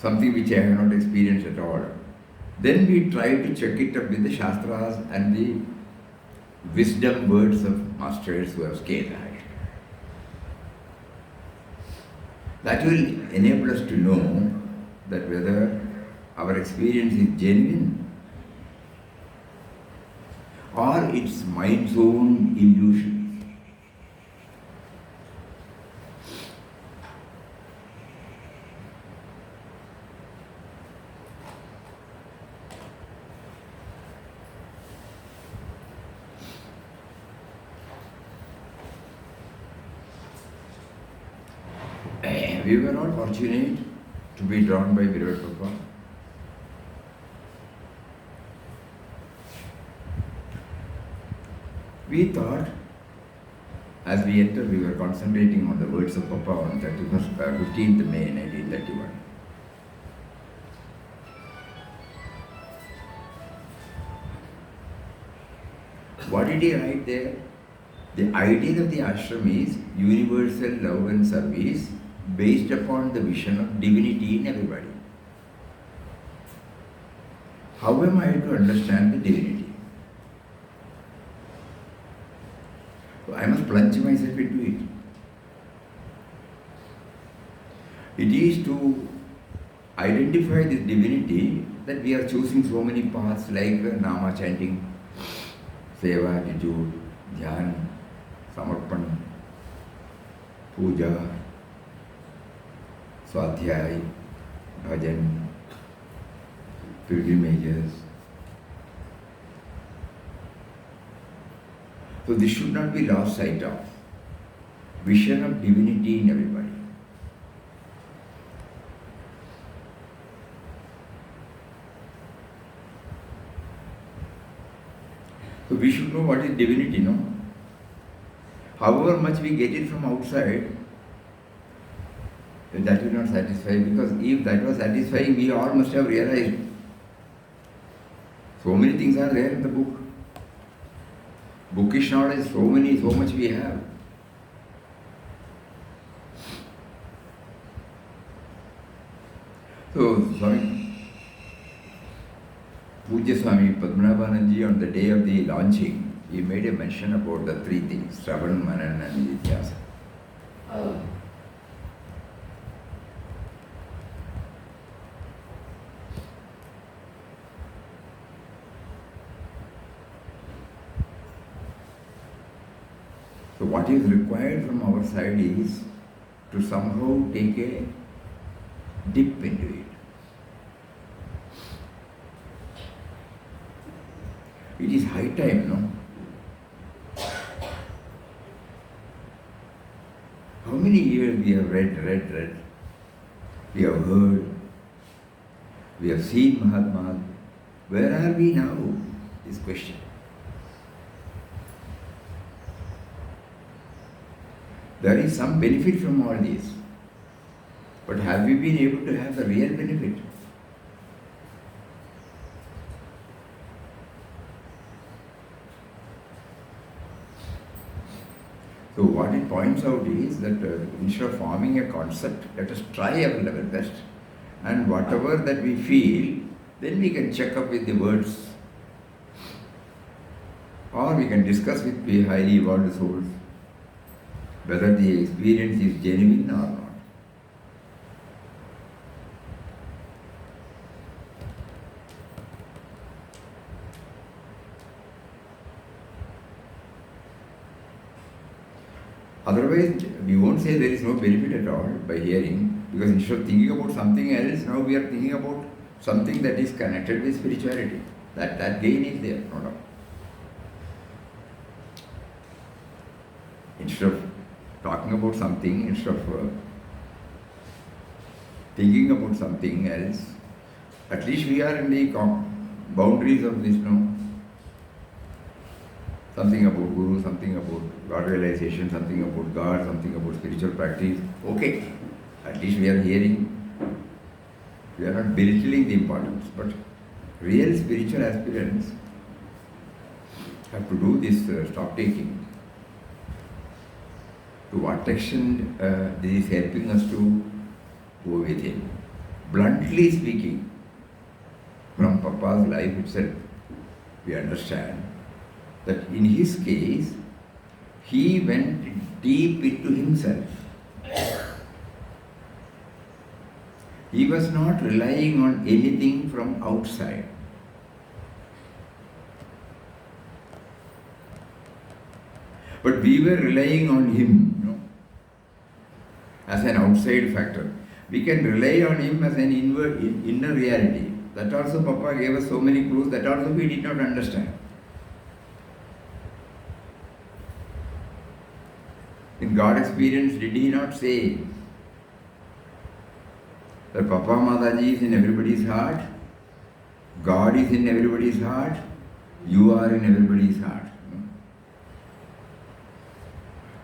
something which I have not experienced at all. Then we try to check it up with the Shastras and the wisdom words of masters who have scaled high. That will enable us to know that whether our experience is genuine or it's mind's own illusion. We were all fortunate to be drawn by Virat Papa. We thought, as we entered, we were concentrating on the words of Papa on 15th May 1931. What did he write there? The ideal of the ashram is universal love and service based upon the vision of divinity in everybody. How am I to understand the divinity? So I must plunge myself into it. It is to identify this divinity that we are choosing so many paths like Nama chanting, Seva, attitude, Dhyan, Samarpan, Puja, Swadhyay, Bhajan, pilgrimages. So this should not be lost sight of. Vision of divinity in everybody. So we should know what is divinity, no? However much we get it from outside, that will not satisfy, because if that was satisfying, we all must have realized so many things are there in the book. Bookish knowledge, so much we have. So, Pujya Swami Padmanabhananji, on the day of the launching, he made a mention about the three things, Shravan, Manan and Nityasa. So what is required from our side is to somehow take a dip into it. It is high time, no? How many years we have read. We have heard. We have seen Mahatmas. Where are we now? This question. There is some benefit from all this. But have we been able to have the real benefit? So what it points out is that instead of forming a concept, let us try our level best. And whatever that we feel, then we can check up with the words. Or we can discuss with the highly evolved souls whether the experience is genuine or not. Otherwise, we won't say there is no benefit at all by hearing, because instead of thinking about something else, now we are thinking about something that is connected with spirituality. That gain is there, no doubt. Instead of talking about something, instead of thinking about something else, at least we are in the boundaries of this, no? Something about Guru, something about God realization, something about God, something about spiritual practice. Okay, at least we are hearing. We are not belittling the importance, but real spiritual aspirants have to do this stock taking. To what extent this is helping us to go with Him, Bluntly speaking, from Papa's life itself, we understand that in his case, he went deep into himself. He was not relying on anything from outside. But we were relying on him, as an outside factor. We can rely on him as an inner reality. That also Papa gave us so many clues, that also we did not understand. In God experience, did he not say that Papa Mataji is in everybody's heart, God is in everybody's heart, you are in everybody's heart.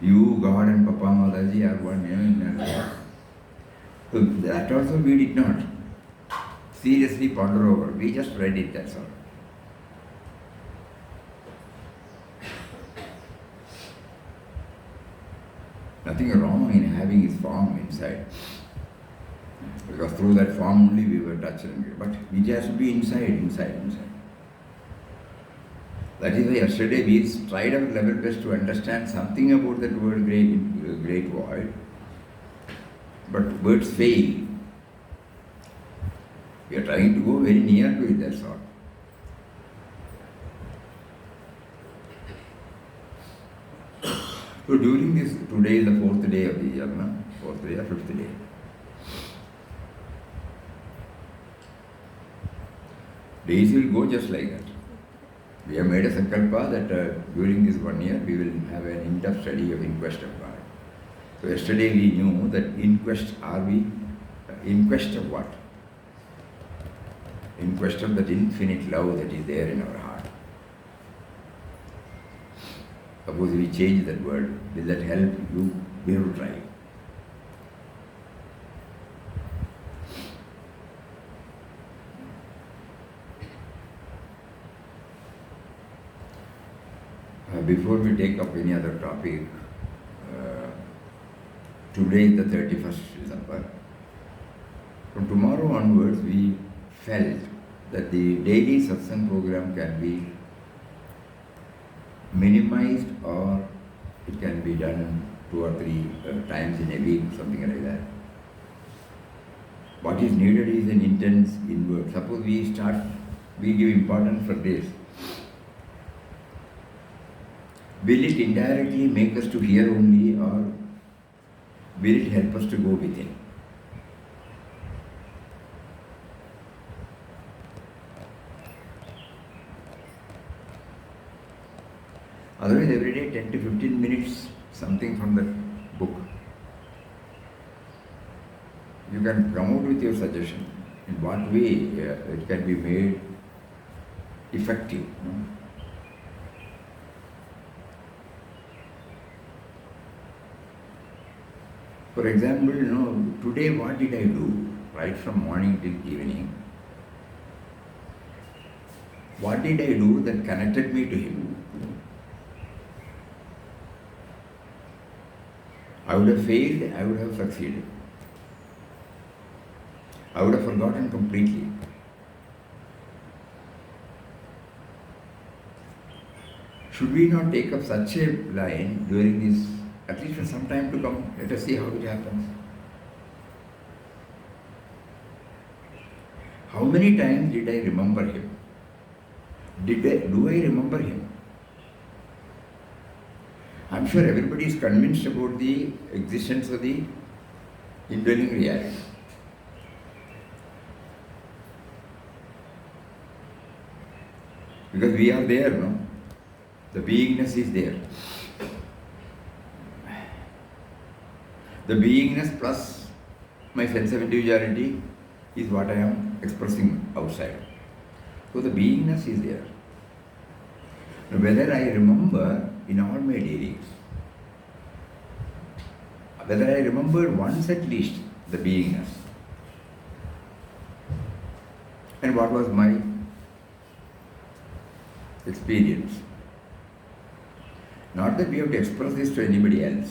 You, God and Papa Mataji are one in our heart. So that also we did not seriously ponder over. We just read it, that's all. Nothing wrong in having his form inside. Because through that form only we were touched. But it has to be inside. That is why yesterday we tried our level best to understand something about that word great void. But words fail. We are trying to go very near to it, that's all. So during this, today is the fourth day of the year, no? Fourth day or fifth day. Days will go just like that. We have made a sankalpa that during this 1 year we will have an in-depth study of inquest of God. So yesterday we knew that in quest of what? In quest of that infinite love that is there in our heart. Suppose we change that word, will that help you? We have to try. Before we take up any other topic, today is the 31st December. From tomorrow onwards, we felt that the daily satsang program can be minimized, or it can be done 2 or 3 times in a week, something like that. What is needed is an intense inward. Suppose we give importance for this. Will it indirectly make us to hear only, or will it help us to go within? Otherwise, every day 10 to 15 minutes, something from the book. You can come out with your suggestion. In what way it can be made effective. For example, today what did I do? Right from morning till evening. What did I do that connected me to him? I would have failed, I would have succeeded. I would have forgotten completely. Should we not take up such a line during this, at least for some time to come? Let us see how it happens. How many times did I remember him? Do I remember him? I'm sure everybody is convinced about the existence of the indwelling reality. Because we are there, no? The beingness is there. The beingness plus my sense of individuality is what I am expressing outside. So the beingness is there. Now, whether I remember in all my dealings, whether I remember once at least the beingness, and what was my experience. Not that we have to express this to anybody else,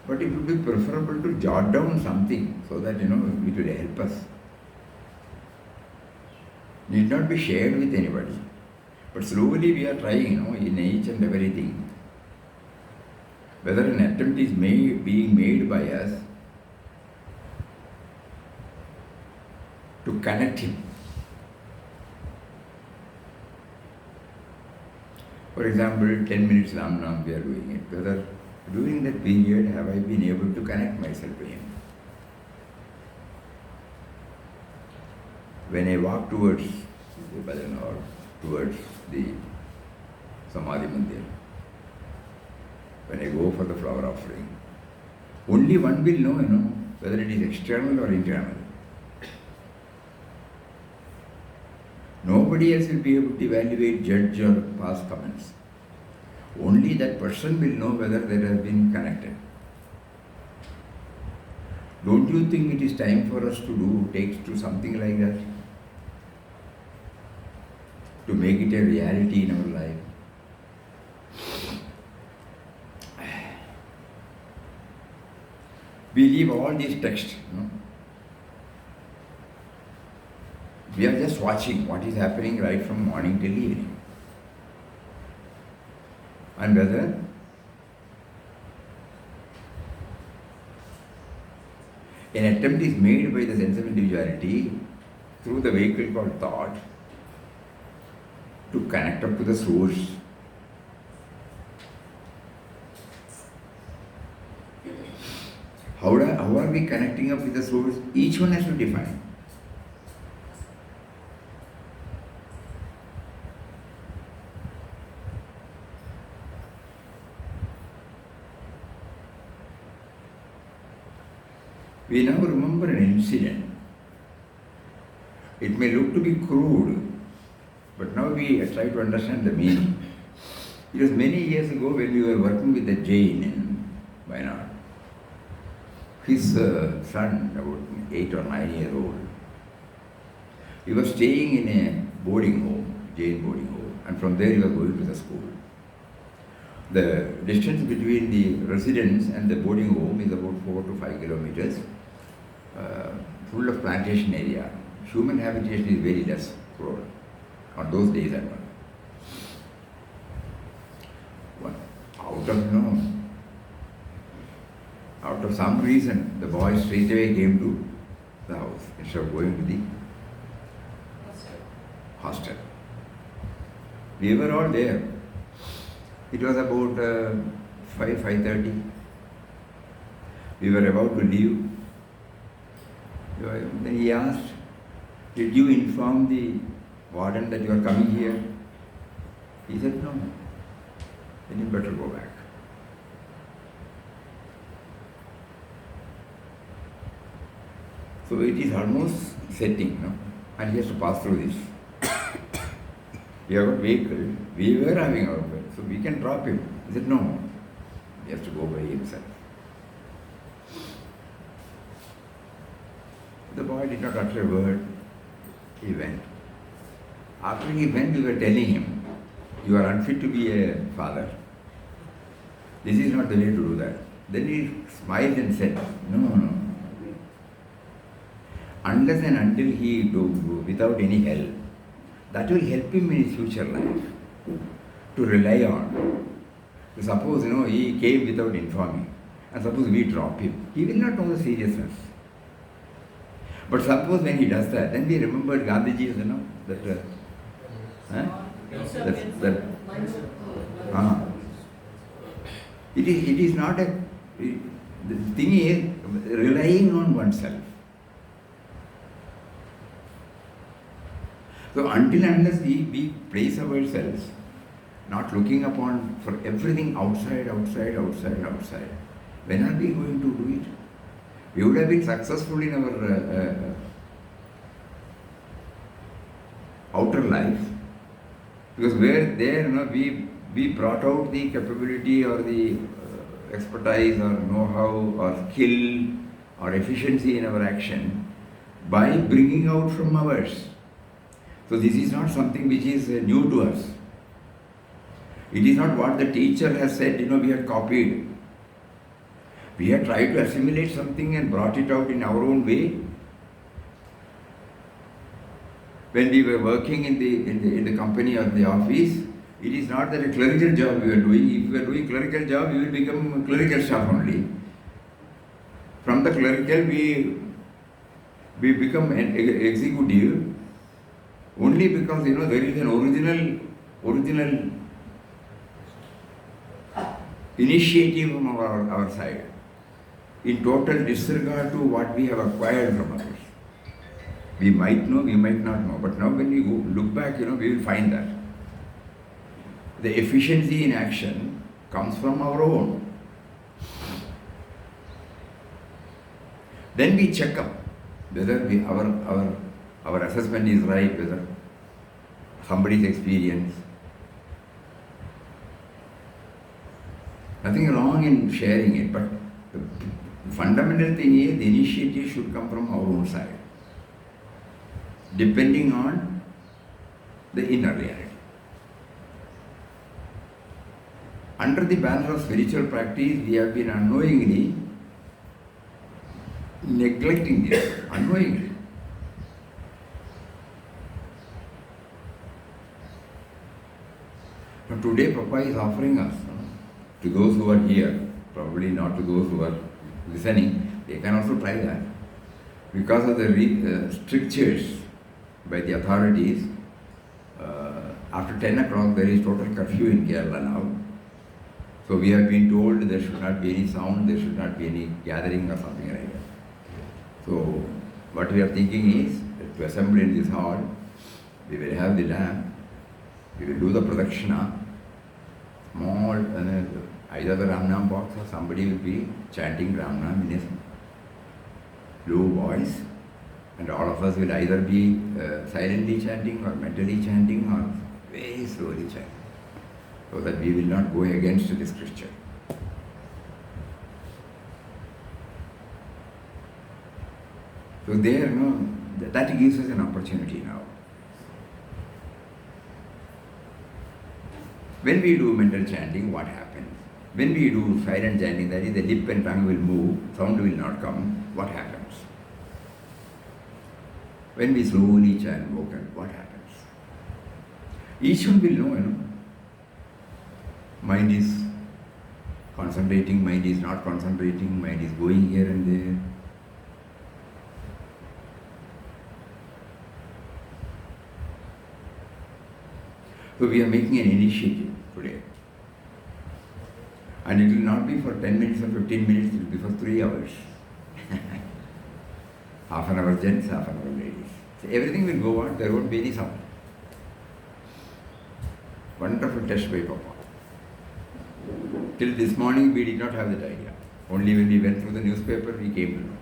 but But it would be preferable to jot down something so that it will help us. Need not be shared with anybody. But slowly we are trying, in each and everything. Whether an attempt is being made by us to connect him. For example, 10 minutes Ram Nam we are doing it. Whether during that period have I been able to connect myself to him? When I walk towards the bhajan or towards the Samadhi Mandir, when I go for the flower offering, only one will know, whether it is external or internal. Nobody else will be able to evaluate, judge or pass comments. Only that person will know whether they have been connected. Don't you think it is time for us to take something like that? To make it a reality in our life? We leave all these texts, We are just watching what is happening right from morning till evening. And whether an attempt is made by the sense of individuality through the vehicle called thought to connect up to the source. How are we connecting up with the source? Each one has to define. We now remember an incident. It may look to be crude, but now we try to understand the meaning. It was many years ago when we were working with a Jain in Wayanad. His son, about 8 or 9 years old, he was staying in a boarding home, Jain boarding home, and from there he was going to the school. The distance between the residence and the boarding home is about 4 to 5 kilometers, full of plantation area. Human habitation is very less rural on those days at all. Out of some reason, the boy straight away came to the house instead of going to the hostel. We were all there. It was about 5:30. We were about to leave. Then he asked, "Did you inform the warden that you are coming here?" He said, "No." Then you better go back. So it is almost setting, and he has to pass through this. We have a vehicle. We were having our vehicle, so we can drop him. He said, "No, he has to go by himself." The boy did not utter a word. He went. After he went, we were telling him, "You are unfit to be a father. This is not the way to do that." Then he smiled and said, No. Unless and until he do without any help, that will help him in his future life to rely on. Suppose, he came without informing, and suppose we drop him, he will not know the seriousness. But suppose when he does that, then we remember Gandhiji's, it is not a, the thing is relying on oneself. So until and unless we place ourselves, not looking upon for everything outside, when are we going to do it? We would have been successful in our outer life, because where there, we brought out the capability or the expertise or know-how or skill or efficiency in our action by bringing out from ours. So this is not something which is new to us. It is not what the teacher has said, we have copied. We have tried to assimilate something and brought it out in our own way. When we were working in the company or the office, it is not that a clerical job we are doing. If we are doing clerical job, we will become clerical staff only. From the clerical, we become an executive only because there is an original initiative from our side, in total disregard to what we have acquired from others. We might know, we might not know, but now when we look back, we will find that the efficiency in action comes from our own. Then we check up whether our assessment is right, whether somebody's experience. Nothing wrong in sharing it, but the fundamental thing is the initiative should come from our own side, depending on the inner reality. Under the banner of spiritual practice, we have been unknowingly neglecting this, unknowingly. Now today Papa is offering us, to those who are here, probably not to those who are listening, they can also try that. Because of the strictures by the authorities, after 10 o'clock there is total curfew in Kerala now. So we have been told there should not be any sound, there should not be any gathering or something like that. So what we are thinking is to assemble in this hall, we will have the lamp, we will do the pradakshina, small, either the Ramnam box or somebody will be chanting Ramnam in his low voice, and all of us will either be silently chanting or mentally chanting or very slowly chanting, so that we will not go against the scripture. So there, that gives us an opportunity now. When we do mental chanting, what happens? When we do silent chanting, that is the lip and tongue will move, sound will not come, what happens? When we slowly chant vocal, what happens? Each one will know, Mind is concentrating, mind is not concentrating, mind is going here and there. So we are making an initiative today. And it will not be for 10 minutes or 15 minutes, it will be for 3 hours. Half an hour gents, half an hour ladies. So everything will go on, there won't be any sound. Wonderful test by Papa. Till this morning we did not have that idea. Only when we went through the newspaper we came to know.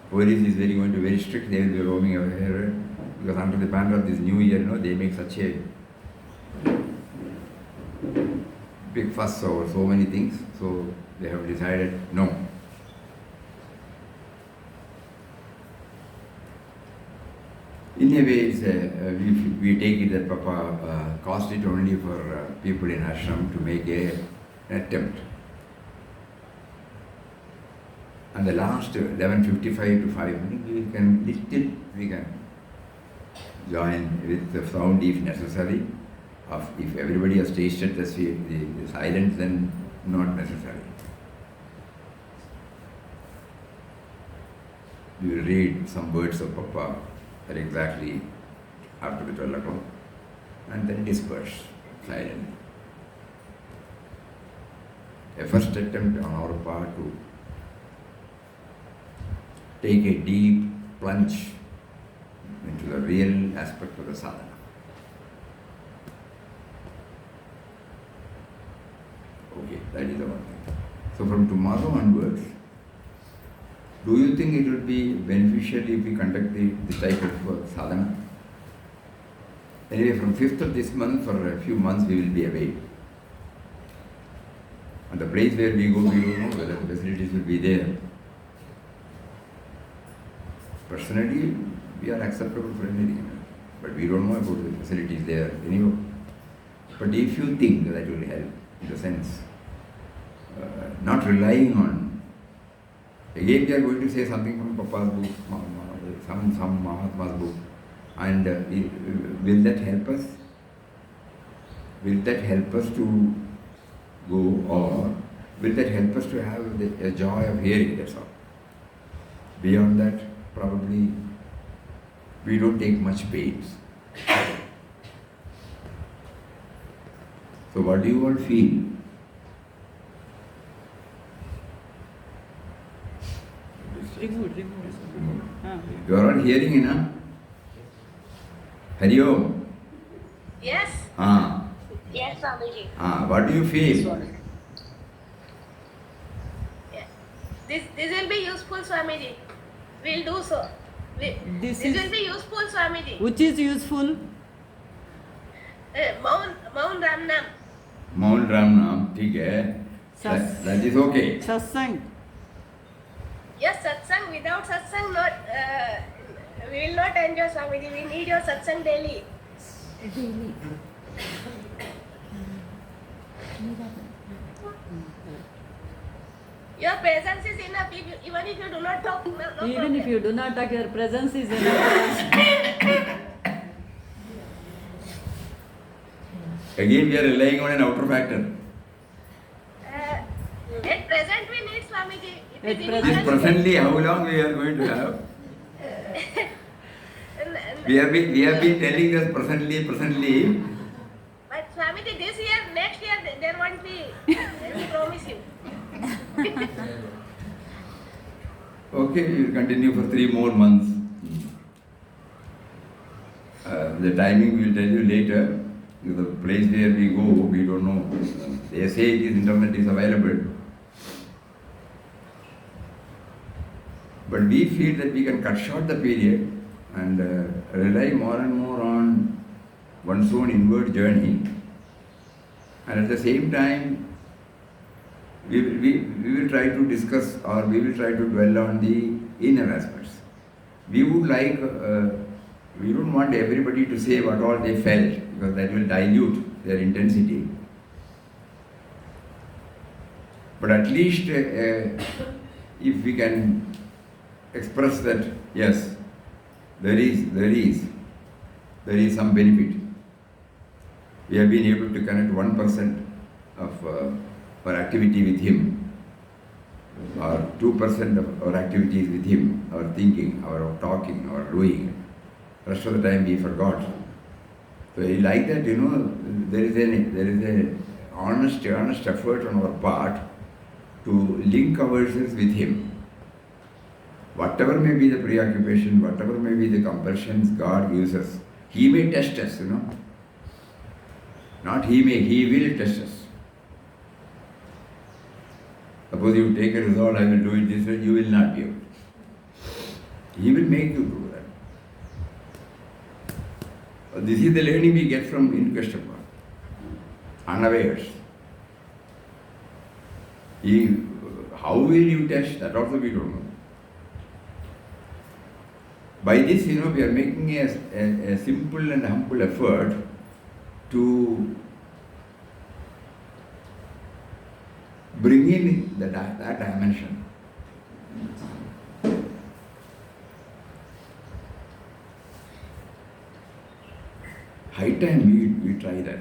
Police is going to be very strict, they will be roaming over here, because under the banner of this new year, they make such a big fuss over so many things, so they have decided no. In a way, we take it that Papa caused it only for people in ashram to make an attempt. And the last 11:55 to 5, we can join with the sound if necessary. If everybody has tasted the silence, then not necessary. We will read some words of Papa at exactly after the 12 o'clock and then disperse silently. A first attempt on our part to take a deep plunge into the real aspect of the sadhana. Okay, that is the one thing. So from tomorrow onwards, do you think it will be beneficial if we conduct this type of sadhana? Anyway, from 5th of this month, for a few months we will be away. And the place where we go, we don't know whether the facilities will be there. Personally, we are acceptable for anything, but we don't know about the facilities there anymore. But if you think that will help, in the sense, not relying on Again, we are going to say something from Papa's book, some Mahatma's book. And will that help us? Will that help us to go, or will that help us to have the joy of hearing? That's all. Beyond that, probably we don't take much pains. So what do you all feel? Remove. You are all hearing, enough? Hari Om. Yes. Yes, Swamiji. What do you feel? Yeah. This will be useful, Swamiji. We'll do so. This will be useful, Swamiji. Which is useful? Mount Ramnam. Mount Ramnam, ठीक है. That is okay. Satsang. Yes, satsang. Without satsang, we will not enjoy, Swamiji. We need your satsang daily. Your presence is enough. Even if you do not talk, no Even problem. if you do not talk, your presence is enough. Again, we are relying on an outer factor. At present, we need Swamiji. At It is present. This inevitable. presently, how long we are going to have? We have been telling us presently. But Swamiji, this year, next year, there won't be. I promise you. Okay, we will continue for 3 more months. The timing we will tell you later. The place where we go, we don't know. They say it is internet is available. But we feel that we can cut short the period and rely more and more on one's own inward journey. And at the same time, we will try to discuss, or we will try to dwell on the inner aspects. We would like, we don't want everybody to say what all they felt, because that will dilute their intensity. But at least if we can express that, yes, there is some benefit. We have been able to connect 1% of our activity with him, or 2% of our activities with him, our thinking, our talking, our doing. Rest of the time we forgot. So like that, there is an honest effort on our part to link ourselves with him. Whatever may be the preoccupation, whatever may be the compulsions God gives us, He may test us, Not He may, He will test us. Suppose you take a resolve, I will do it this way, you will not be able. He will make you do that. This is the learning we get from Inkastapa, unawares. How will you test? That also we don't know. By this, we are making a simple and humble effort to bring in that dimension. High time we try that.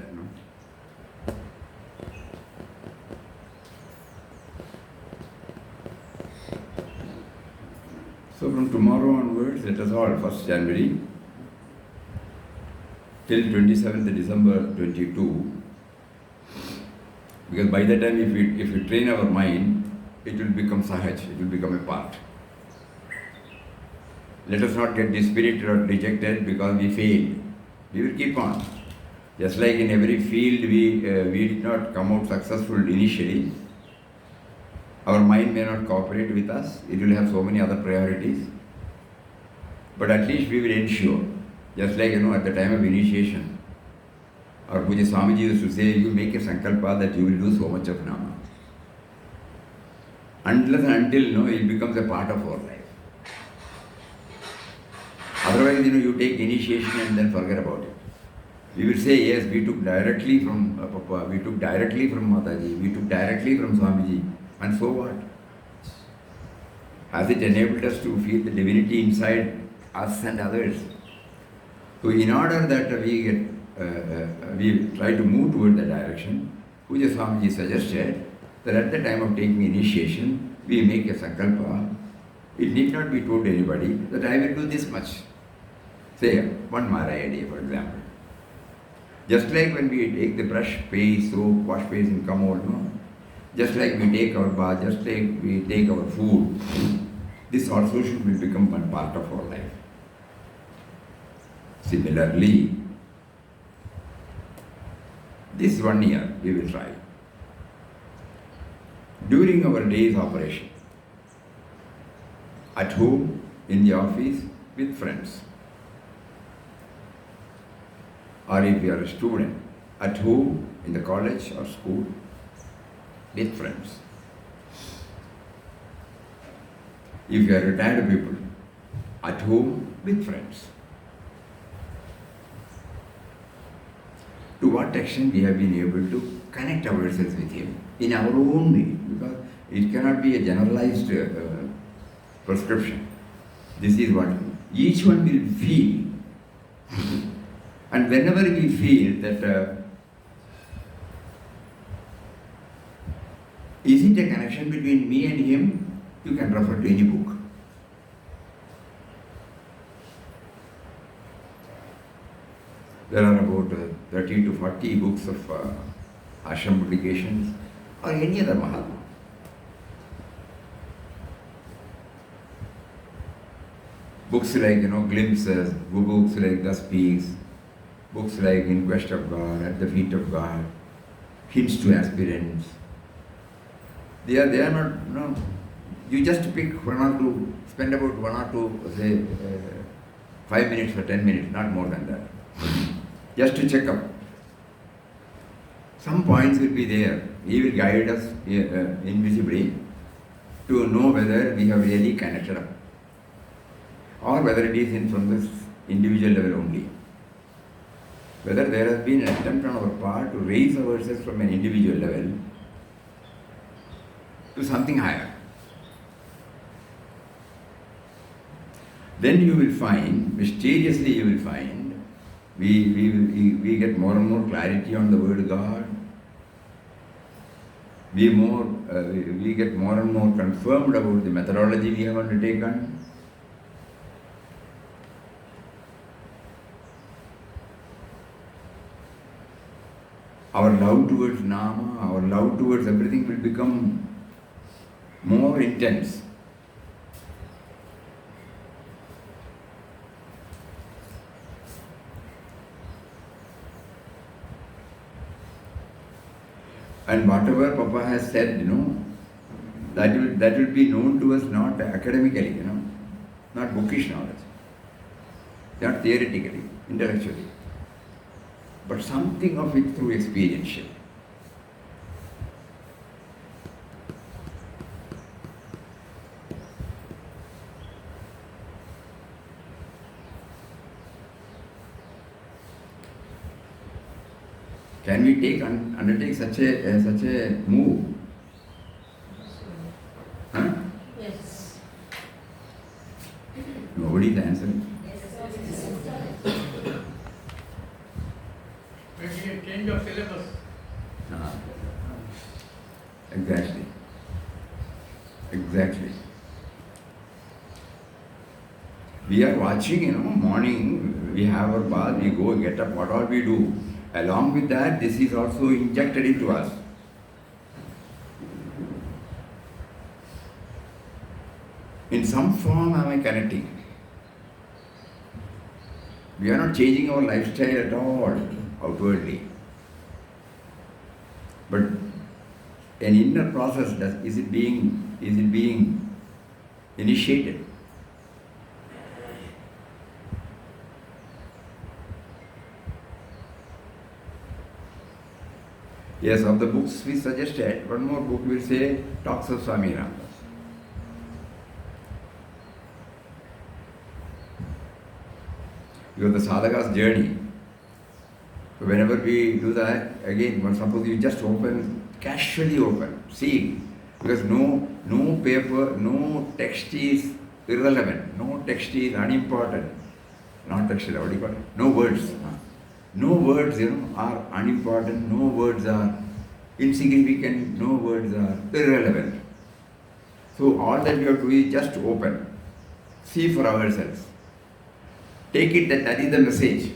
So from tomorrow onwards, let us all, 1st January till 27th December 22, because by that time if we train our mind, it will become sahaj, it will become a part. Let us not get dispirited or dejected because we failed. We will keep on. Just like in every field we did not come out successful initially, our mind may not cooperate with us, it will have so many other priorities. But at least we will ensure, just like at the time of initiation, our Pujya Swamiji used to say, you make a sankalpa that you will do so much of nama. Unless and until it becomes a part of our life. Otherwise, you take initiation and then forget about it. We will say, yes, we took directly from Papa, we took directly from Mataji, we took directly from Swamiji. And so what? Has it enabled us to feel the divinity inside us and others? So in order that we try to move toward that direction, Pujya Swamiji suggested that at the time of taking initiation, we make a sankalpa. It need not be told to anybody that I will do this much. Say one Mara idea, for example. Just like when we take the brush, paste, soap, wash paste and come out, no? Just like we take our bath, just like we take our food, this also should become one part of our life. Similarly, this 1 year we will try. During our day's operation, at home, in the office, with friends, or if you are a student, at home, in the college or school, with friends. If you are retired people, at home, with friends. To what extent we have been able to connect ourselves with Him in our own way, because it cannot be a generalized prescription. This is what each one will feel. And whenever we feel that is it a connection between me and Him, you can refer to any book. There are about 30 to 40 books of ashram publications or any other Mahatma. Books like, glimpses, books like The Speaks, books like In Quest of God, At the Feet of God, Hints to Aspirants. They are not, you just pick one or two, spend about 1 or 2, say, 5 minutes or 10 minutes, not more than that. Just to check up. Some points will be there. He will guide us invisibly to know whether we have really connected up or whether it is in from this individual level only. Whether there has been an attempt on our part to raise ourselves from an individual level to something higher. Then you will find, mysteriously you will find, we get more and more clarity on the word God. We get more and more confirmed about the methodology we have undertaken. Our love towards Nama, our love towards everything will become more intense. And whatever Papa has said, that will be known to us not academically, not bookish knowledge, not theoretically, intellectually, but something of it through experiential. Can we undertake such a move? Huh? Yes. Nobody is answering. Maybe a change of syllabus. Exactly. Exactly. We are watching, morning, we have our bath, we go, get up, what all we do. Along with that, this is also injected into us. In some form, am I connecting? We are not changing our lifestyle at all outwardly. But an inner process, is it being initiated? Yes, of the books we suggested, one more book will say Talks of Swami Ramdas. Because the sadhaka's journey. So whenever we do that, again, suppose you just open, casually open, see, because no No paper, no text is irrelevant, no text is unimportant. Not text, what do you call it? No words. No words, are unimportant, no words are insignificant, no words are irrelevant. So all that we have to do is just open, see for ourselves. Take it that is the message,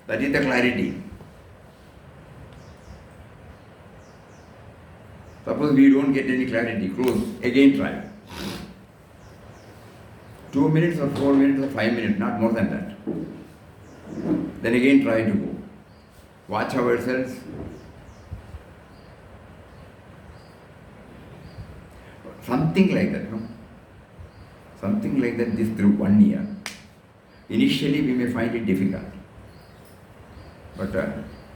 that is the clarity. Suppose we don't get any clarity, close, again try. 2 minutes or 4 minutes or 5 minutes, not more than that. Then again try to go. Watch ourselves. Something like that, Something like that this through 1 year. Initially we may find it difficult. But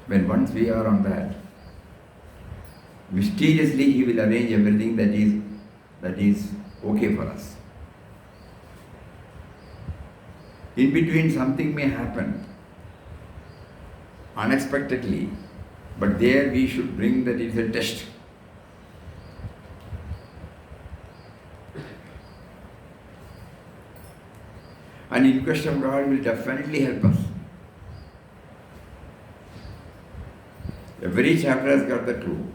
when once we are on that, mysteriously he will arrange everything that is okay for us. In between something may happen unexpectedly, but there we should bring that it's a test. And inquest of God will definitely help us. Every chapter has got the clue.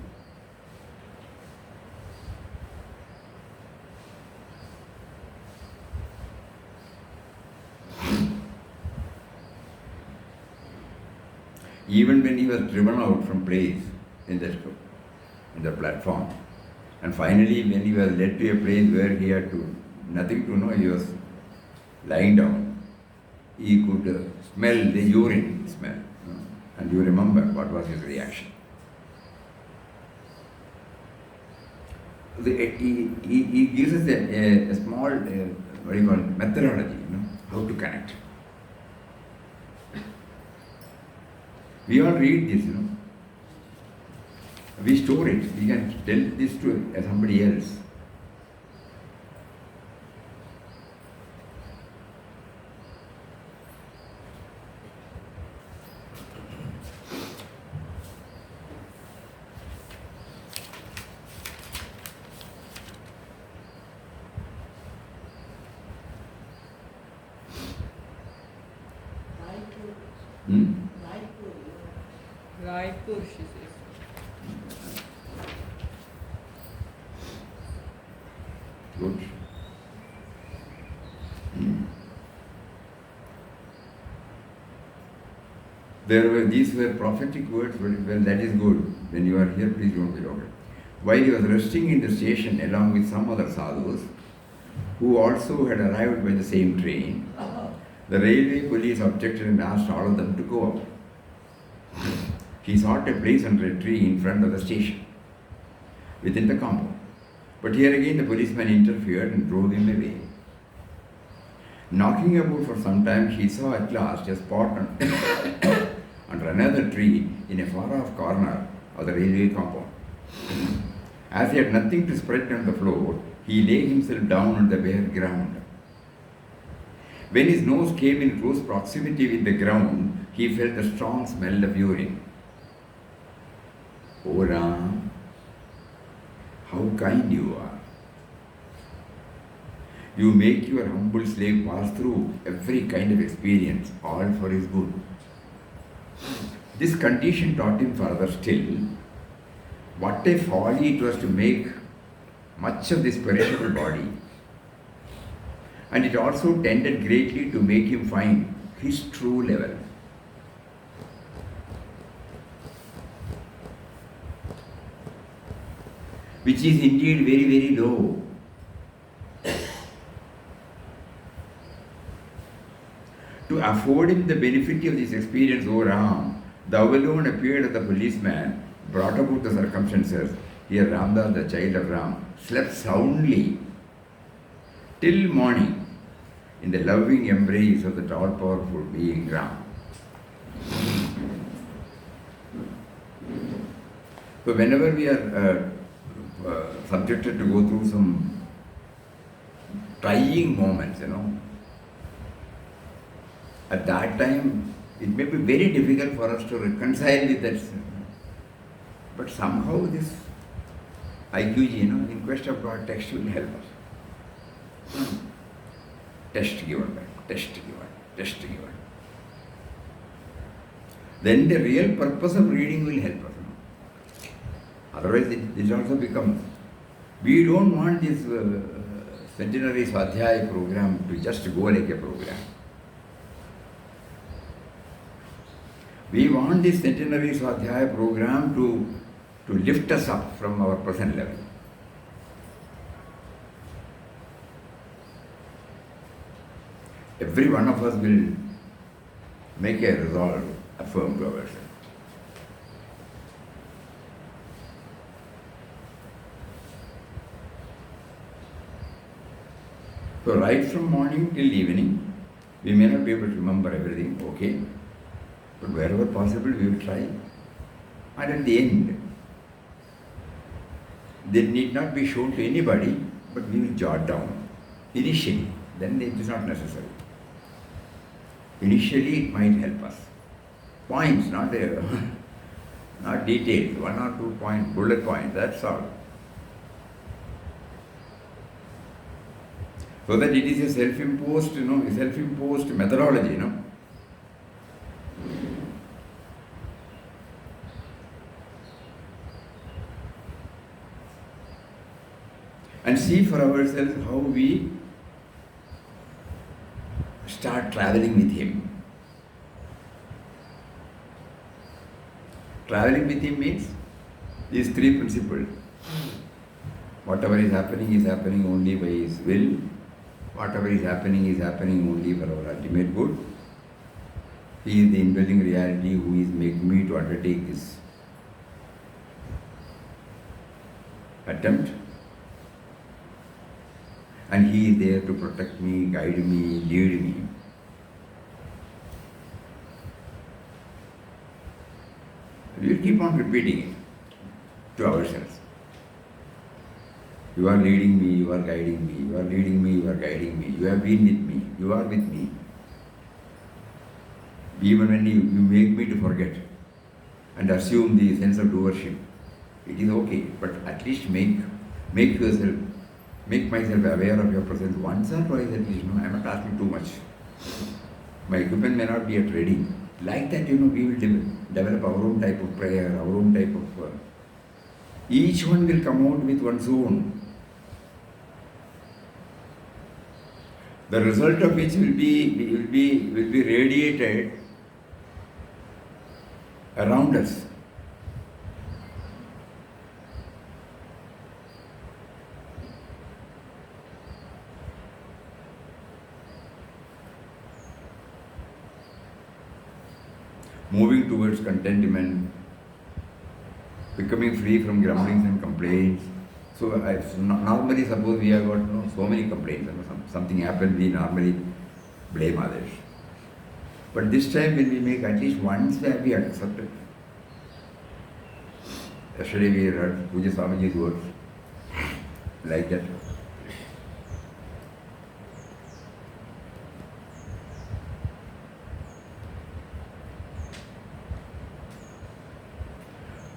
Even when he was driven out from place in the platform, and finally when he was led to a place where he had nothing to know, he was lying down, he could smell the urine smell. And you remember what was his reaction. He gives us a small, methodology, how to connect. We all read this, We store it. We can tell this to somebody else. Raipur, she says. Good. These were prophetic words, well, that is good. When you are here, please don't be loud. While he was resting in the station along with some other sadhus, who also had arrived by the same train, the railway police objected and asked all of them to go out. He sought a place under a tree in front of the station, within the compound. But here again the policeman interfered and drove him away. Knocking about for some time, he saw at last a spot under another tree in a far-off corner of the railway compound. As he had nothing to spread on the floor, he lay himself down on the bare ground. When his nose came in close proximity with the ground, he felt the strong smell of urine. Oh Ram, how kind you are. You make your humble slave pass through every kind of experience, all for his good. This condition taught him further still what a folly it was to make much of this perishable body. And it also tended greatly to make him find his true level. Which is indeed very, very low. To afford him the benefit of this experience, O Ram, thou alone appeared as the policeman, brought about the circumstances. Here Ramdas, the child of Ram, slept soundly till morning in the loving embrace of the all-powerful being Ram. So whenever we are subjected to go through some trying moments, at that time it may be very difficult for us to reconcile with that. But somehow this IQG, in quest of God, text will help us. Test given back, test given, test given. Then the real purpose of reading will help us. Otherwise, it also becomes. We don't want this centenary Swadhyaya program to just go like a program. We want this centenary Swadhyaya program to lift us up from our present level. Every one of us will make a resolve, affirm to ourselves. So right from morning till evening, we may not be able to remember everything, okay, but wherever possible we will try. And at the end, they need not be shown to anybody, but we will jot down initially. Then it is not necessary. Initially, it might help us. Points, not details. 1 or 2 points, bullet points. That's all. So that it is a self-imposed methodology, And see for ourselves how we start traveling with him. Traveling with him means these 3 principles. Whatever is happening only by his will. Whatever is happening only for our ultimate good. He is the indwelling reality who is making me to undertake this attempt. And he is there to protect me, guide me, lead me. We will keep on repeating it to ourselves. You are leading me, you are guiding me, you are leading me, you are guiding me. You have been with me, you are with me. Even when you make me to forget and assume the sense of doership, it is okay, but at least make myself aware of your presence once or twice at least. I am not asking too much. My equipment may not be at ready. Like that, we will develop our own type of prayer, our own type of. Each one will come out with one's own. The result of which will be radiated around us. Moving towards contentment, becoming free from grumblings and complaints. So normally suppose we have got so many complaints, something happened, we normally blame others. But this time when we make at least once that we accept it. Yesterday we heard Pujya Swamiji's words like that.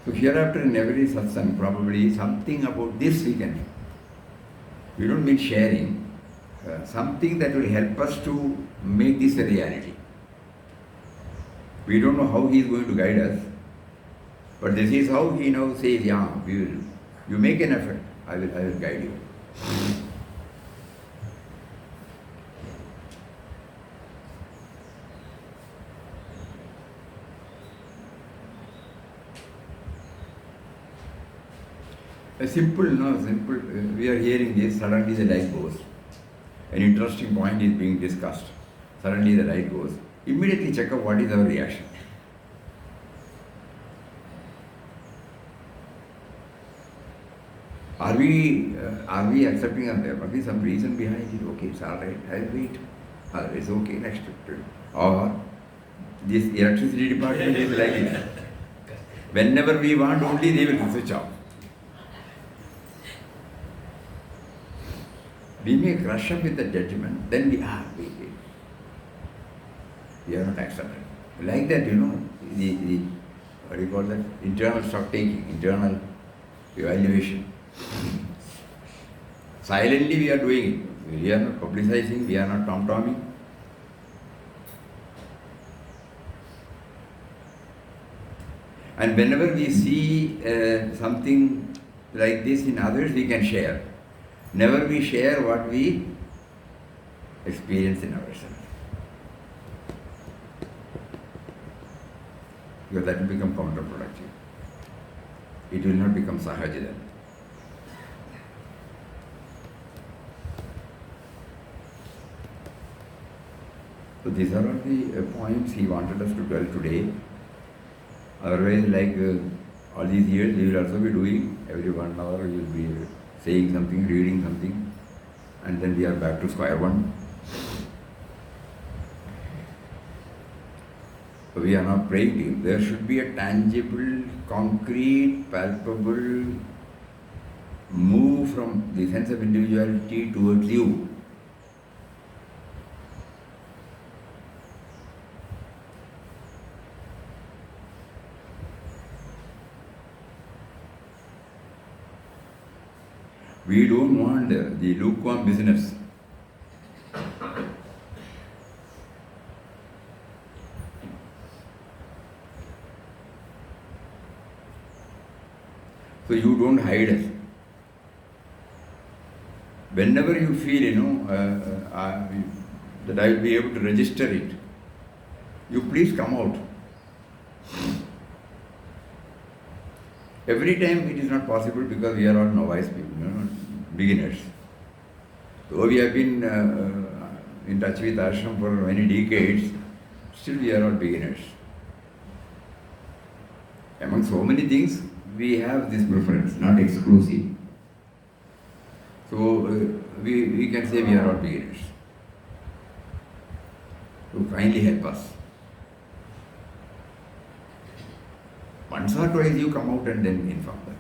So hereafter in every satsang, probably something about this we can. We don't mean sharing, something that will help us to make this a reality. We don't know how he is going to guide us, but this is how he now says, you make an effort, I will guide you. Simple, we are hearing this, suddenly the light goes. An interesting point is being discussed. Suddenly the light goes. Immediately check out what is our reaction. Are we accepting that there must be some reason behind it? Okay, it's all right, I'll wait. It's okay, next. Or this electricity department is like this. Whenever we want, only they will switch off. We may crush up with the judgment, then we are not accepted. Like that, the what do you call that? Internal stock taking, internal evaluation. Silently we are doing it. We are not publicizing, we are not tom-tomming. And whenever we see something like this in others, we can share. Never we share what we experience in ourselves. Because that will become counterproductive. It will not become sahaja then. So these are all the points he wanted us to tell today. Otherwise, like all these years, we will also be doing every 1 hour, we will be saying something, reading something, and then we are back to square one. So we are now praying to him. There should be a tangible, concrete, palpable move from the sense of individuality towards you. We don't want the lukewarm business. So you don't hide us. Whenever you feel, that I will be able to register it, you please come out. Every time it is not possible because we are all novice people, beginners. Though we have been in touch with ashram for many decades, still we are all beginners. Among so many things, we have this preference, not exclusive. So we can say we are all beginners. So kindly help us. Once or twice you come out and then inform them.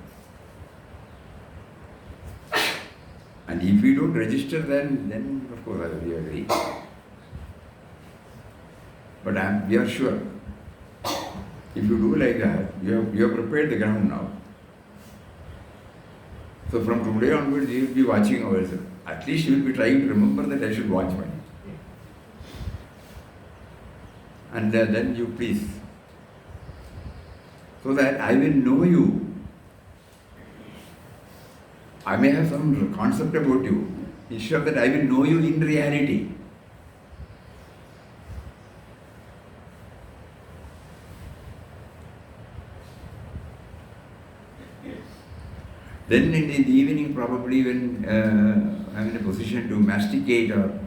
And if you don't register, then of course I will agree. But we are sure. If you do like that, you have prepared the ground now. So from today onwards, you will be watching ourselves. At least you will be trying to remember that I should watch one. And then you please. So that I will know you. I may have some concept about you. Instead of that, I will know you in reality. Then in the evening, probably when I'm in a position to masticate or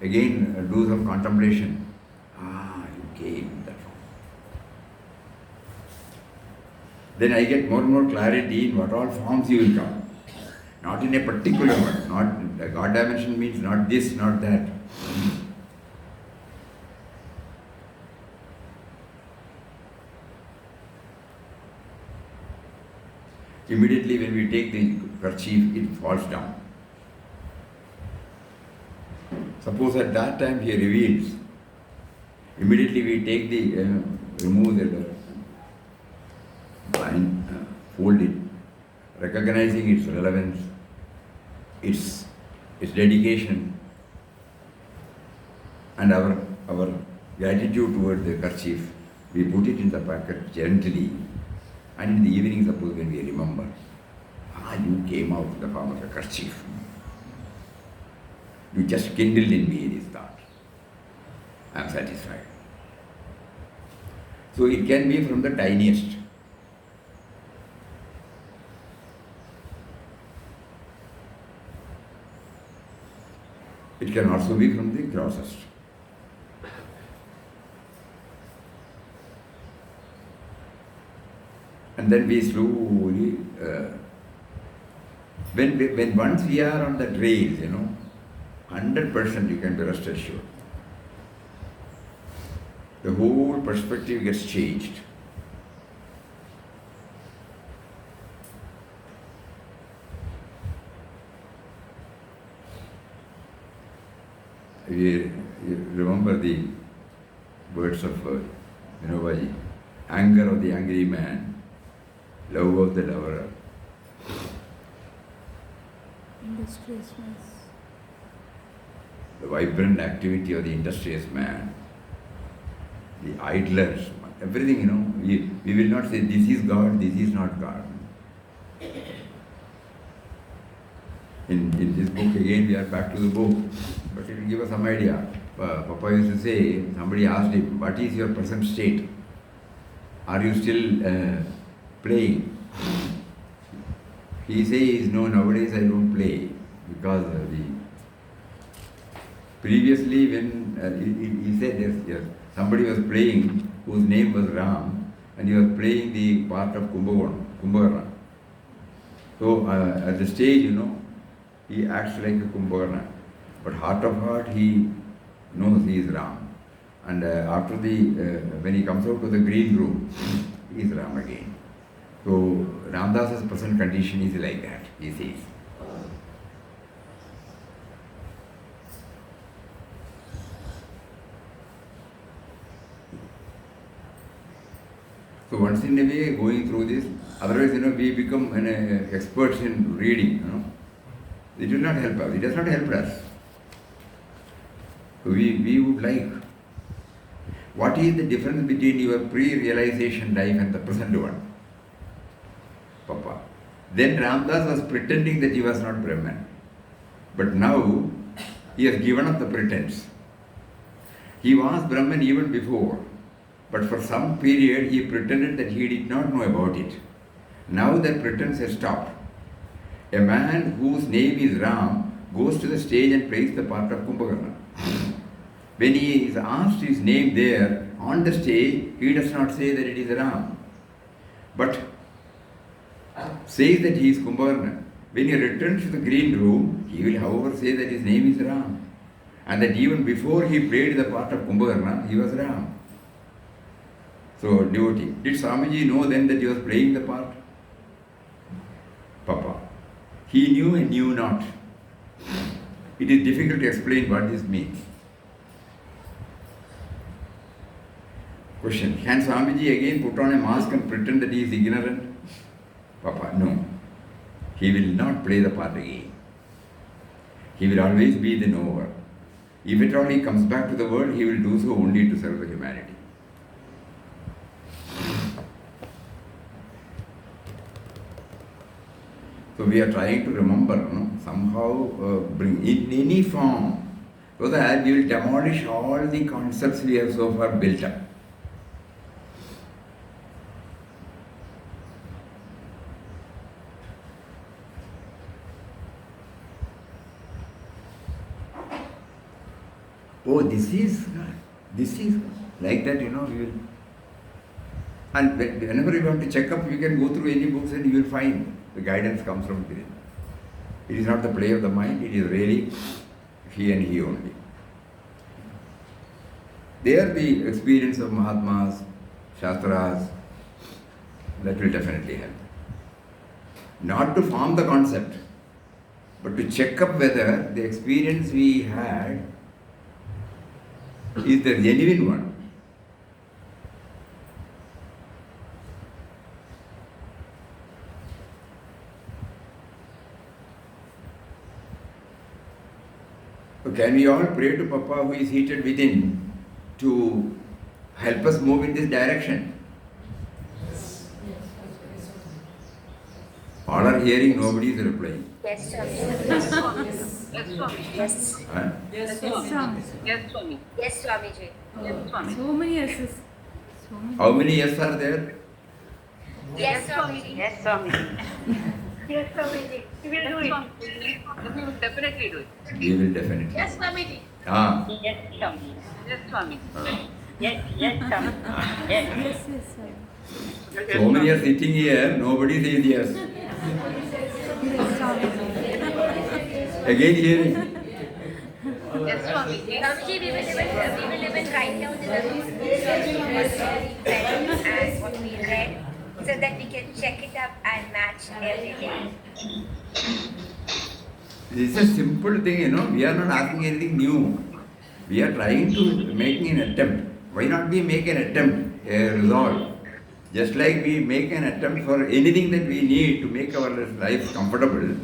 again do some contemplation, you came in that form. Then I get more and more clarity in what all forms you will come. Not in a particular one. Not the God dimension means not this, not that. Immediately when we take the kerchief, it falls down. Suppose at that time he reveals. Immediately we take remove the bind, fold it, recognizing its relevance, its dedication, and our gratitude toward the kerchief. We put it in the pocket gently. And in the evening, suppose when we remember, you came out in the form of a kerchief. You just kindled in me this thought. I am satisfied. So it can be from the tiniest. It can also be from the grossest. And then we slowly, when once we are on that rails, 100% you can be rest assured. The whole perspective gets changed. You remember the words of Vinobaji, anger of the angry man, love of the lover. Industriousness. The vibrant activity of the industrious man, the idlers, everything, we will not say this is God, this is not God. In this book, again, we are back to the book, but it will give us some idea. Papa used to say, somebody asked him, what is your present state? Are you still playing? He says, no, nowadays I don't play, because previously when he said, yes, somebody was playing whose name was Ram, and he was playing the part of Kumbhakarna. So at the stage, he acts like a Kumbhakarna, but heart of heart he knows he is Ram. And after when he comes out to the green room, he is Ram again. So Ramdas's present condition is like that, he says. So once in a way going through this, otherwise we become experts in reading. It will not help us. It does not help us. We would like. What is the difference between your pre-realization life and the present one? Papa. Then Ramdas was pretending that he was not Brahman. But now he has given up the pretense. He was Brahman even before. But for some period he pretended that he did not know about it. Now that pretense has stopped. A man whose name is Ram goes to the stage and plays the part of Kumbhakarna. When he is asked his name there on the stage, he does not say that it is Ram, but says that he is Kumbhakarna. When he returns to the green room, he will however say that his name is Ram, and that even before he played the part of Kumbhakarna, he was Ram. So, devotee, did Swamiji know then that he was playing the part? Papa. He knew and knew not. It is difficult to explain what this means. Question. Can Swamiji again put on a mask and pretend that he is ignorant? Papa, no. He will not play the part again. He will always be the knower. If at all he comes back to the world, he will do so only to serve the humanity. So we are trying to remember, somehow bring in any form, so that we will demolish all the concepts we have so far built up. Oh, this is like that, we will. And whenever you want to check up, you can go through any books and you will find the guidance comes from within. It is not the play of the mind, it is really he and he only. There the experience of Mahatmas, Shastras, that will definitely help. Not to form the concept, but to check up whether the experience we had is the genuine one. So can we all pray to Papa who is seated within to help us move in this direction? All are hearing, nobody is replying. Yes, Swami. Yes, Swami. Yes. Huh? Yes, Swami. Yes, Swami. Yes, Swamiji. Yes, Swami. So many yeses. So many. How many yes are there? Yes, Swamiji. Yes, Swami. Yes, Swamiji. We will do it. We will definitely do it. We will definitely. Yes, Swamiji. Yes, Swami. Yes, Swami. Yes, Swami. Yes. Yes, Swami. So many are sitting here, nobody says yes. Yes, Swami. Again hearing. Yes, Swami. Swamiji, we will even write down in the notes what we read so that we can check it up and match everything. This is a simple thing, we are not asking anything new. We are trying to make an attempt. Why not we make an attempt, a resolve? Just like we make an attempt for anything that we need to make our life comfortable,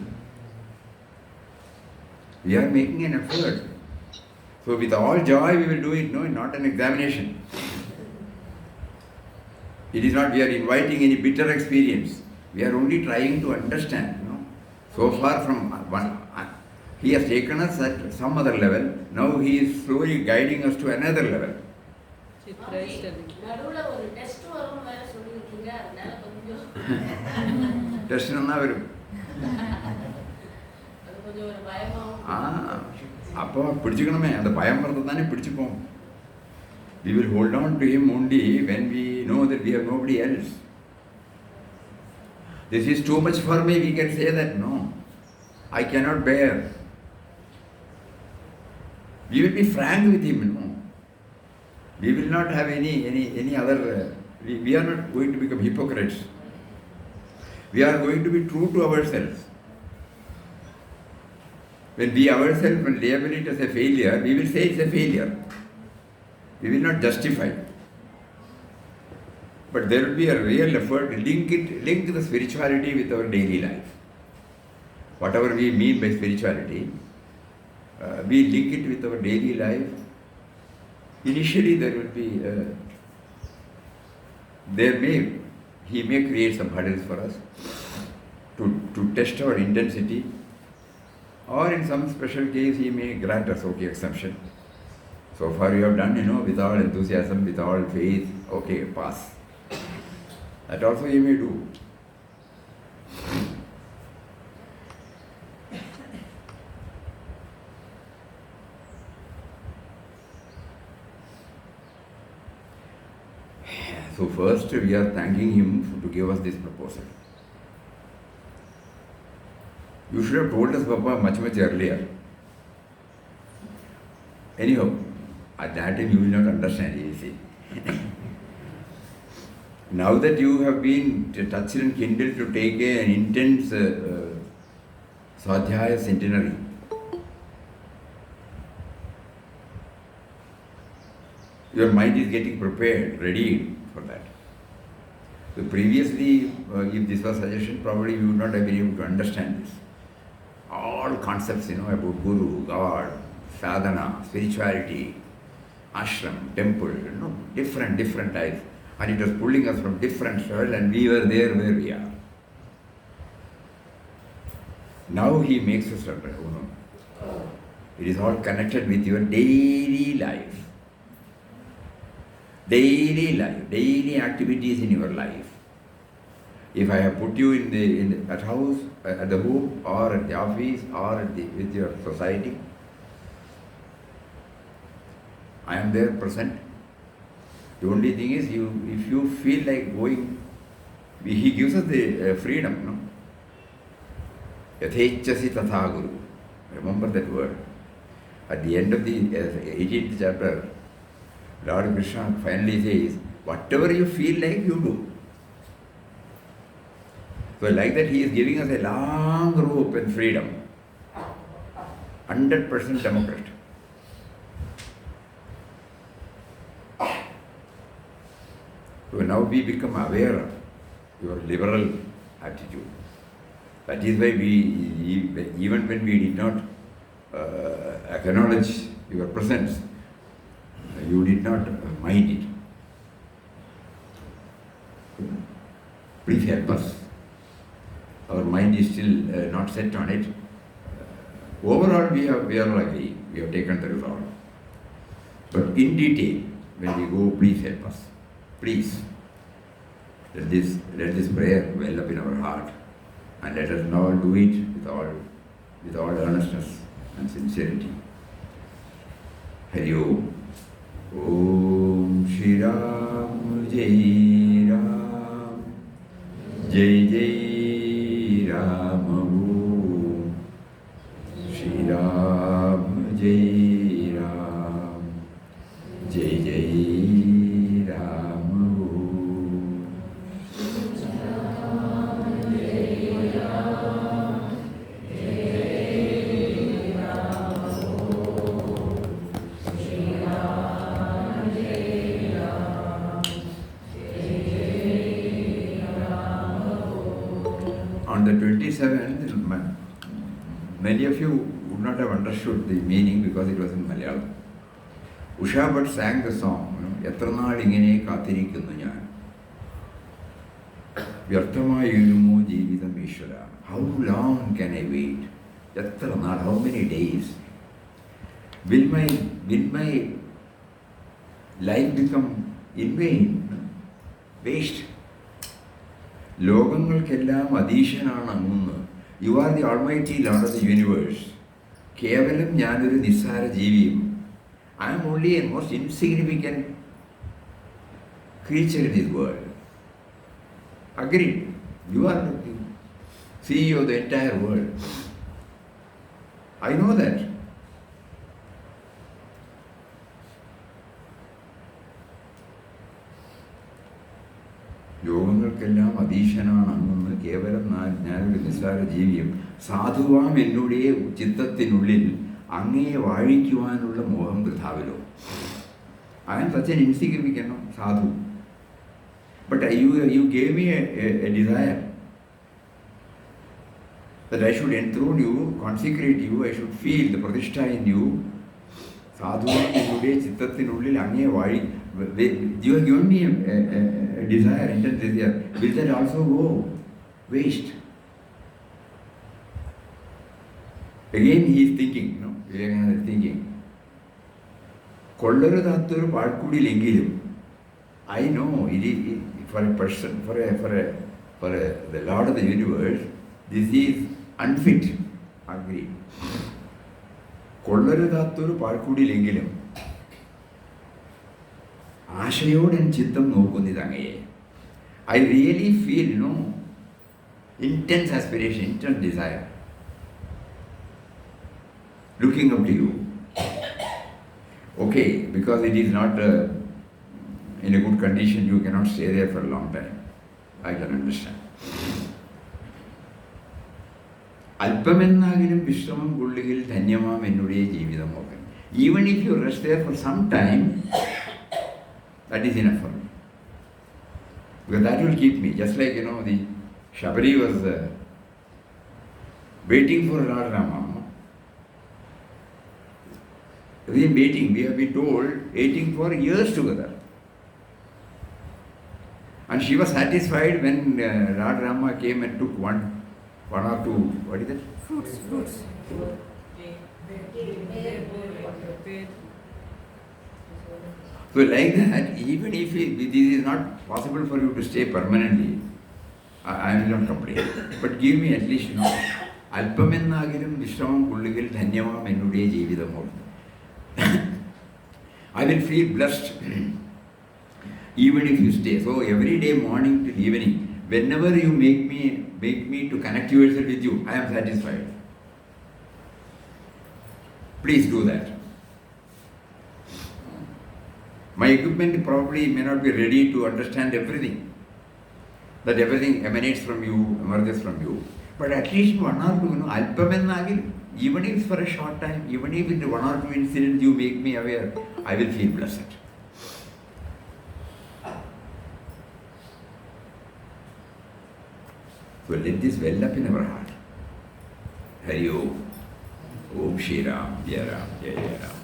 We are making an effort. So with all joy we will do it, no, not an examination. It is not we are inviting any bitter experience. We are only trying to understand. No? So far from one, he has taken us at some other level. Now he is slowly guiding us to another level. Test அப்போ பிடிச்சுக்கணுமே அந்த பயம் வரது தானே பிடிச்சுப்போம். We will hold on to him only when we know that we have nobody else. This is too much for me, we can say that. No, I cannot bear. We will be frank with him. No, we will not have any other. We are not going to become hypocrites. We are going to be true to ourselves. When we ourselves will label it as a failure, we will say it's a failure. We will not justify. But there will be a real effort to link the spirituality with our daily life. Whatever we mean by spirituality, we link it with our daily life. Initially there will be, he may create some hurdles for us to test our intensity, or in some special case he may grant us exemption. So far you have done, with all enthusiasm, with all faith, pass. That also he may do. So first we are thanking him to give us this proposal. You should have told us, Papa, much earlier. Anyhow, at that time you will not understand, you see. Now that you have been touched and kindled to take an intense Swadhyaya centenary, your mind is getting prepared, ready for that. So previously, if this was suggestion, probably you would not have been able to understand this. All concepts, about Guru, God, sadhana, spirituality, ashram, temple, different types. And it was pulling us from different worlds, and we were there where we are. Now he makes us understand. It is all connected with your daily life. Daily activities in your life. If I have put you at house, at the home, or at the office, or with your society, I am there present. The only thing is, if you feel like going, he gives us the freedom, Yathechasi tatha guru. Remember that word. At the end of the 18th chapter, Lord Krishna finally says, whatever you feel like, you do. So like that he is giving us a long rope and freedom. 100% democrat. So now we become aware of your liberal attitude. That is why even when we did not acknowledge your presence, you did not mind it. Please help us. Our mind is still not set on it. Overall, we are agree. We have taken the resolve. But in detail, when we go, please help us. Please, let this prayer well up in our heart, and let us now do it with all earnestness and sincerity. Hari Om. Om Shri Ram Jai Ram Jai Jai Ram Om Shri Ram Jai Ram Jai Jai Ram Om. On the 27th, many of you would not have understood the meaning because it was in Malayalam. Usha Bhatt sang the song, Yatranal Ingene Kathirikkunnu Njan. Vyarthamayirumo Jeevitham Ishvara. How long can I wait? Yatranal, how many days? Will my life become in vain? Waste. Logangalkellam adheeshanana angunu. You are the Almighty Lord of the universe. Kevalam Nyanuru Nissara Jeeviyam. I am only a most insignificant creature in this world. Agreed. You are the CEO of the entire world. I know that. യോഗങ്ങൾക്കെല്ലാം അധീശനാണ് അങ്ങ് കേവലം ഞാനൊരു നിസ്സാര ജീവിയും സാധുവാം എന്നുടെ ചിത്തത്തിനുള്ളിൽ അങ്ങയെ വാഴിക്കുവാനുള്ള മോഹം വൃഥാവിലോ. I am such an insignificant sadhu. But you gave me a desire that I should enthrone you, consecrate you, I should feel the pratishtha in you. Sadhuvam ennude chittathinu angye vazhi. You have given me a desire, intense desire. Will that also go waste? Again he is thinking, Vivekananda is thinking. Kollaruthattoru paadkudilengilum. I know it is for a person, for the Lord of the universe, this is unfit. Agreed. Kollaruthattoru paadkudilengilum. ആശയോടെ ചിത്തം നോക്കുന്നത് അങ്ങയെ. I really feel, intense aspiration, intense desire. Looking up to you. Okay, because it is not in a good condition, you cannot stay there for a long time. I can understand. അല്പമെന്നാകിലും വിശ്രമം കൊള്ളുകിൽ ധന്യമാം എന്നുடைய ജീവിതമൊക്കെ. Even if you rest there for some time, that is enough for me. Because that will keep me. Just like, the Shabari was waiting for Lord Rama. We are waiting, we have been told, waiting for years together. And she was satisfied when Lord Rama came and took one or two, what is it? Fruits. So like that, even if this is not possible for you to stay permanently, I will not complain. But give me at least, Alpamennagirum Vishramam Kulligil Dhanyamam Ennude Jeevithamur. I will feel blessed even if you stay. So every day, morning till evening, whenever you make me to connect yourself with you, I am satisfied. Please do that. My equipment probably may not be ready to understand everything. That everything emanates from you, emerges from you. But at least one or two, Alpamenagil, even if for a short time, even if in one or two incidents you make me aware, I will feel blessed. So let this well up in our heart. Hari Om. Om Shri Ram, Jai Ram, Jai Jai Ram.